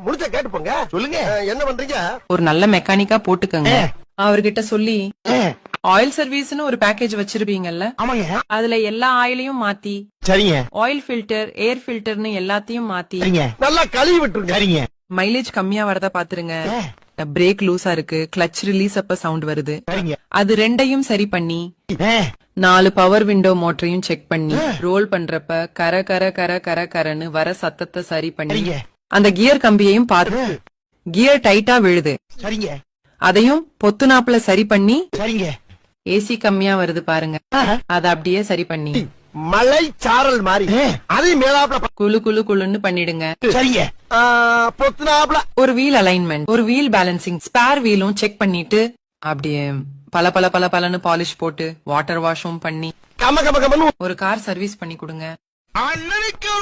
முடிச்ச கேட்டு போங்க. சொல்லுங்க என்ன பண்றீங்க? ஒரு நல்ல மெக்கானிக்கா போட்டுக்கங்க. அவர்கிட்ட சொல்லி ஆயில் சர்வீஸ்னு ஒரு பேக்கேஜ் வச்சிருப்பீங்கல்ல, ஆமாங்க. அதுல எல்லா ஆயிலையும் மாத்தி, சரிங்க ஆயில் ஃபில்டர், ஏர் ஃபில்டர்னு எல்லாத்தையும் மாத்தி, நல்லா கழுவி விட்டுருங்க. சரிங்க. மைலேஜ் கம்மியா வரதா பாத்துருங்க. பிரேக் லூசா இருக்கு, கிளட்ச் ரிலீஸ் அப்ப சவுண்ட் வருது, அது ரெண்டையும் சரி பண்ணி 4 பவர் விண்டோ மோட்டரையும் செக் பண்ணி ரோல் பண்றப்ப கர கர கர கர கரன்னு வர சத்தத்தை சரி பண்ணி அந்த கியர் கம்பியையும் பார்த்து கியர் டைட்டா விழுது, சரிங்க அதையும் பொத்துனாப்புல சரி பண்ணி சரிங்க. ஏசி கம்மியா வருது பாருங்க, அத அப்படியே சரி பண்ணி மலை சாரல் மாதிரி அதையும் மேலாப்ல குளு குளு குளுன்னு பண்ணிடுங்க. சரிங்க. பொத்துனாப்ல ஒரு வீல் அலைன்மெண்ட், ஒரு வீல் பேலன்சிங், ஸ்பேர் வீலும் செக் பண்ணிட்டு அப்படியே பல பல பல பலன்னு பாலிஷ் போட்டு வாட்டர் வாஷும் பண்ணி கம கம கமன்னு ஒரு கார் சர்வீஸ் பண்ணி கொடுங்க. அண்ணனுக்கு